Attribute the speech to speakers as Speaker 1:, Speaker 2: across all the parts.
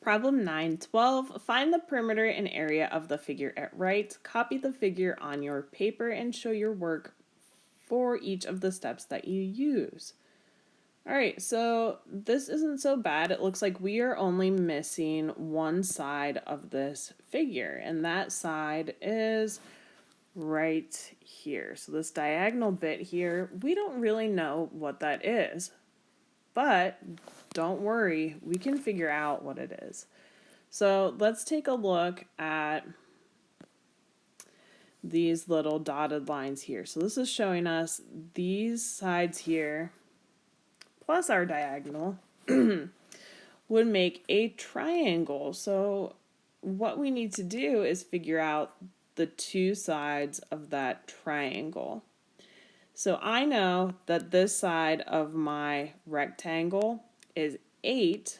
Speaker 1: Problem 9:12. Find the perimeter and area of the figure at right. Copy the figure on your paper and show your work for each of the steps that you use. All right, so this isn't so bad. It looks like we are only missing one side of this figure, and that side is right here. So this diagonal bit here, we don't really know what that is, but don't worry, we can figure out what it is. So let's take a look at these little dotted lines here. So this is showing us these sides here plus our diagonal would make a triangle. So what we need to do is figure out the two sides of that triangle. So I know that this side of my rectangle is 8,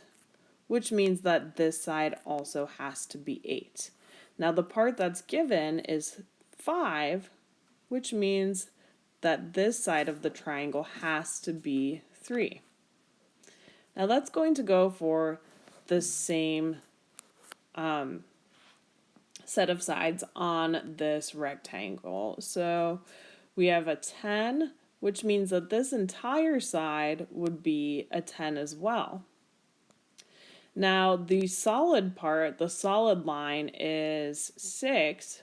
Speaker 1: which means that this side also has to be 8. Now the part that's given is 5, which means that this side of the triangle has to be 3. Now that's going to go for the same set of sides on this rectangle. So we have a 10, which means that this entire side would be a 10 as well. Now the solid part, the solid line is 6,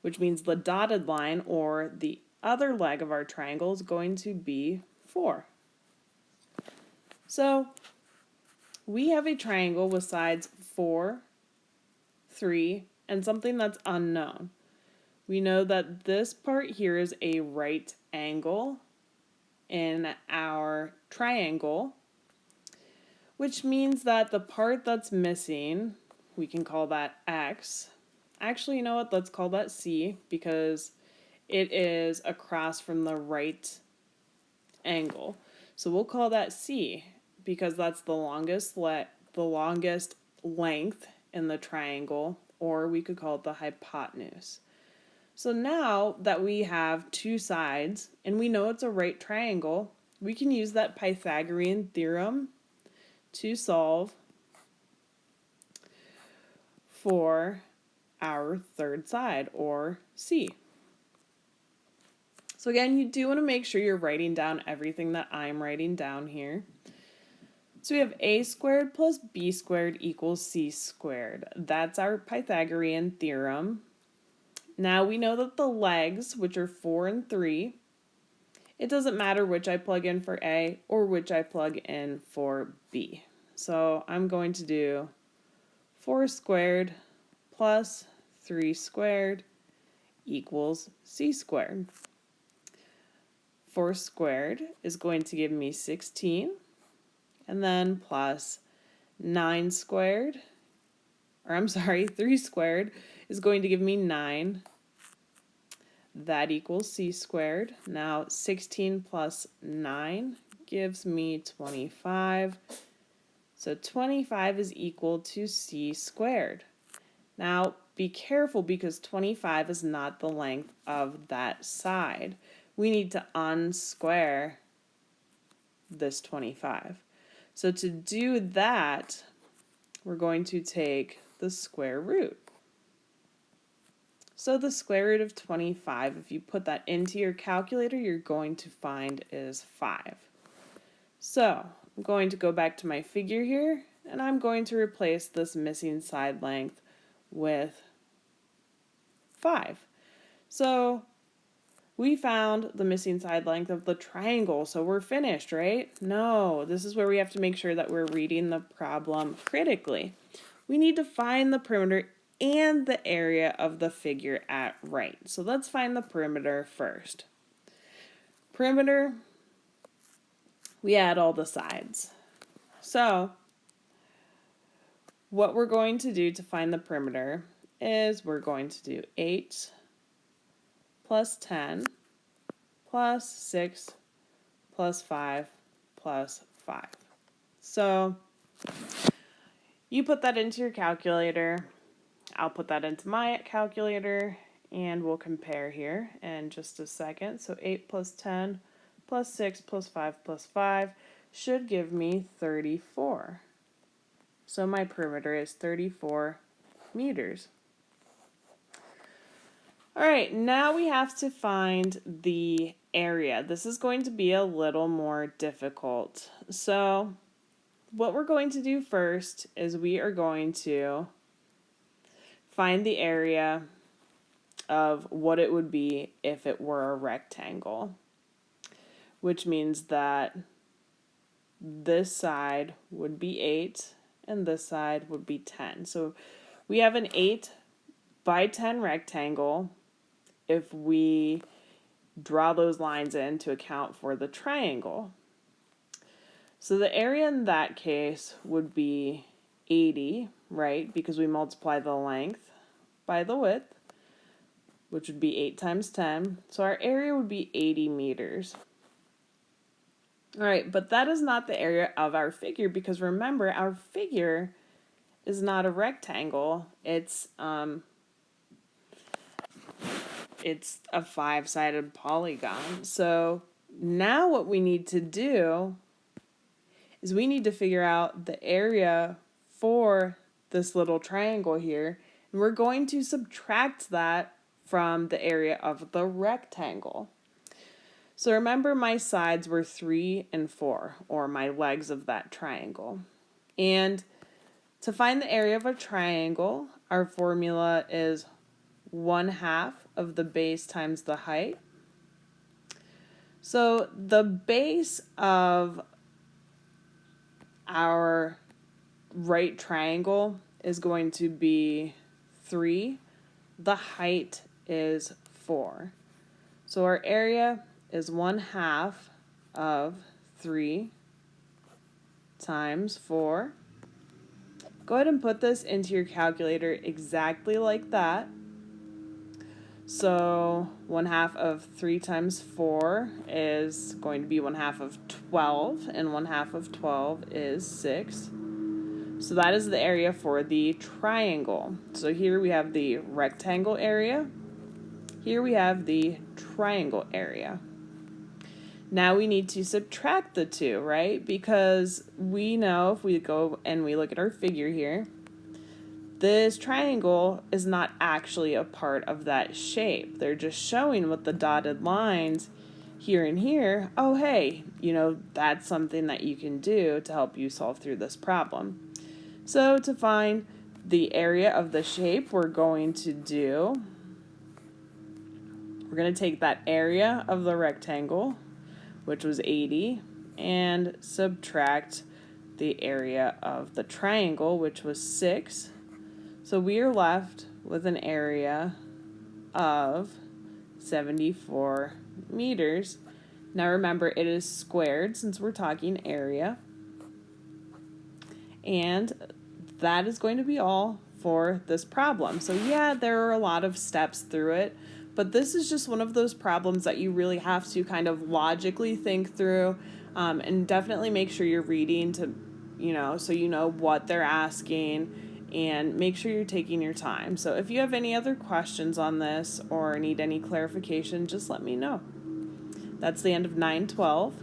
Speaker 1: which means the dotted line or the other leg of our triangle is going to be 4. So we have a triangle with sides 4, 3, and something that's unknown. We know that this part here is a right angle in our triangle, which means that the part that's missing, we can call that X. Actually, you know what? Let's call that C because it is across from the right angle. So we'll call that C because that's the longest length in the triangle, or we could call it the hypotenuse. So now that we have two sides and we know it's a right triangle, we can use that Pythagorean theorem to solve for our third side, or C. So again, you do want to make sure you're writing down everything that I'm writing down here. So we have a squared plus b squared equals c squared. That's our Pythagorean theorem. Now we know that the legs, which are 4 and 3, it doesn't matter which I plug in for A or which I plug in for B. So I'm going to do 4 squared plus 3 squared equals c squared. 4 squared is going to give me 16, and then plus 3 squared is going to give me 9. That equals c squared. Now 16 plus 9 gives me 25. So 25 is equal to c squared. Now be careful because 25 is not the length of that side. We need to unsquare this 25. So to do that, we're going to take the square root. So the square root of 25, if you put that into your calculator, you're going to find is 5. So I'm going to go back to my figure here, and I'm going to replace this missing side length with 5. So we found the missing side length of the triangle, so we're finished, right? No, this is where we have to make sure that we're reading the problem critically. We need to find the perimeter and the area of the figure at right. So let's find the perimeter first. Perimeter, we add all the sides. So what we're going to do to find the perimeter is we're going to do 8 plus 10 plus 6 plus 5 plus 5. So you put that into your calculator. I'll put that into my calculator and we'll compare here in just a second. So 8 plus 10 plus 6 plus 5 plus 5 should give me 34. So my perimeter is 34 meters. All right, now we have to find the area. This is going to be a little more difficult. So what we're going to do first is we are going to find the area of what it would be if it were a rectangle, which means that this side would be 8 and this side would be 10. So we have an 8 by 10 rectangle if we draw those lines in to account for the triangle. So the area in that case would be 80, right? Because we multiply the length by the width, which would be 8 times 10. So our area would be 80 meters. All right, but that is not the area of our figure because remember, our figure is not a rectangle. It's a 5-sided polygon. So now what we need to do is we need to figure out the area for this little triangle here, and we're going to subtract that from the area of the rectangle. So remember my sides were 3 and 4, or my legs of that triangle. And to find the area of a triangle, our formula is 1/2 of the base times the height. So the base of our right triangle is going to be 3. The height is 4. So our area is 1/2 of 3 times 4. Go ahead and put this into your calculator exactly like that. So 1/2 of 3 times 4 is going to be 1/2 of 12, and 1/2 of 12 is 6. So that is the area for the triangle. So here we have the rectangle area. Here we have the triangle area. Now we need to subtract the two, right? Because we know if we go and we look at our figure here, this triangle is not actually a part of that shape. They're just showing with the dotted lines here and here. Oh, hey, that's something that you can do to help you solve through this problem. So to find the area of the shape, we're going to take that area of the rectangle, which was 80, and subtract the area of the triangle, which was 6. So we are left with an area of 74 meters. Now remember, it is squared since we're talking area. And that is going to be all for this problem. So yeah, there are a lot of steps through it, but this is just one of those problems that you really have to kind of logically think through, and definitely make sure you're reading to, so you know what they're asking, and make sure you're taking your time. So if you have any other questions on this or need any clarification, just let me know. That's the end of 912.